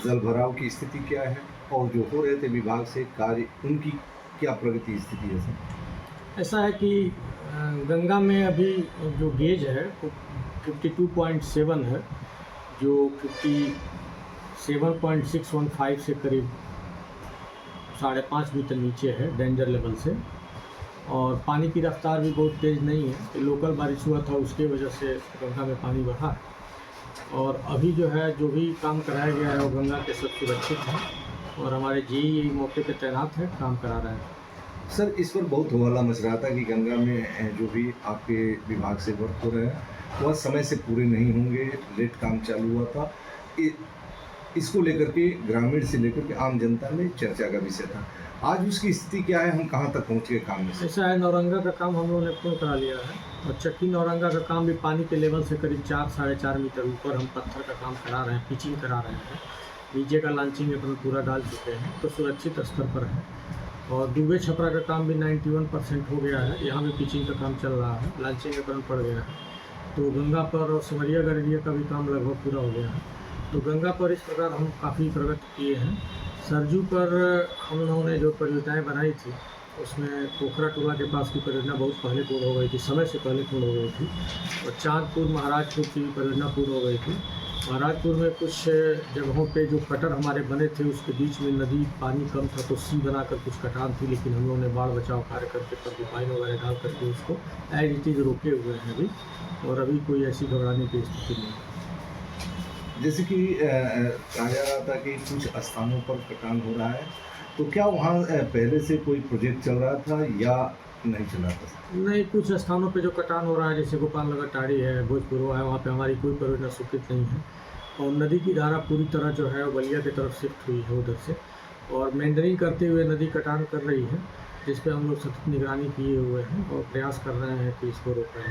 जल भराव की स्थिति क्या है और जो हो रहे थे विभाग से कार्य उनकी क्या प्रगति स्थिति है सर? ऐसा है कि गंगा में अभी जो गेज है वो 52.7 है, जो 57.615 से करीब 5.5 मीटर नीचे है डेंजर लेवल से। और पानी की रफ्तार भी बहुत तेज़ नहीं है, तो लोकल बारिश हुआ था उसके वजह से गंगा में पानी बढ़ा है। और अभी जो है जो भी काम कराया गया है वो गंगा के सब सुरक्षित है और हमारे जेईई मौके पे तैनात है, काम करा रहे हैं। सर इस पर बहुत हवाला मच रहा था कि गंगा में जो भी आपके विभाग से वर्क हो रहे हैं वह समय से पूरे नहीं होंगे, लेट काम चालू हुआ था। इसको लेकर के ग्रामीण से लेकर के आम जनता में चर्चा का विषय था। आज उसकी स्थिति क्या है, हम कहाँ तक पहुँच गए काम में से? ऐसा है, नौरंगा का काम हम लोगों ने पूर्ण करा लिया है और चक्की नौरंगा का काम भी पानी के लेवल से करीब 4-4.5 मीटर ऊपर हम पत्थर का काम करा रहे हैं, पिचिंग करा रहे हैं। नीचे का लॉन्चिंग अपन पूरा डाल चुके हैं, तो सुरक्षित स्तर पर है। और दुबे छपरा का काम भी 91% हो गया है, यहाँ भी पिचिंग का काम चल रहा है, लॉन्चिंग अपन पड़ गया है। तो गंगा पर और सिमरिया गरेरिया का भी काम लगभग पूरा हो गया है। तो गंगा पर इस प्रकार हम काफ़ी प्रगति किए हैं। सरजू पर हम लोगों ने जो परियोजनाएँ बनाई थी उसमें पोखरा टोला के पास की परियोजना बहुत पहले पूर्ण हो गई थी, समय से पहले पूर्ण हो गई थी। और चांदपुर महाराजपुर की परियोजना पूर्ण हो गई थी। महाराजपुर में कुछ जगहों पे जो कटर हमारे बने थे उसके बीच में नदी पानी कम था तो सी बनाकर कुछ कटान थी, लेकिन हम लोगों ने बाढ़ बचाव कार्य करके पाइप वगैरह डाल करके उसको एज इट इज़ रोके हुए हैं अभी, और अभी कोई ऐसी घबराने की स्थिति नहीं है। जैसे कि कहा जा रहा था कि कुछ स्थानों पर कटान हो रहा है, तो क्या वहाँ पहले से कोई प्रोजेक्ट चल रहा था या नहीं चल रहा था? नहीं, कुछ स्थानों पे जो कटान हो रहा है जैसे गोपाल नगर टाड़ी है, भोजपुरवा है, वहाँ पे हमारी कोई परियोजना स्वीकृत नहीं है। और नदी की धारा पूरी तरह जो है बलिया की तरफ शिफ्ट हुई है उधर से, और मेंडरिंग करते हुए नदी कटान कर रही है, जिस पे हम लोग सतत निगरानी किए हुए हैं और प्रयास कर रहे हैं कि इसको रोकें।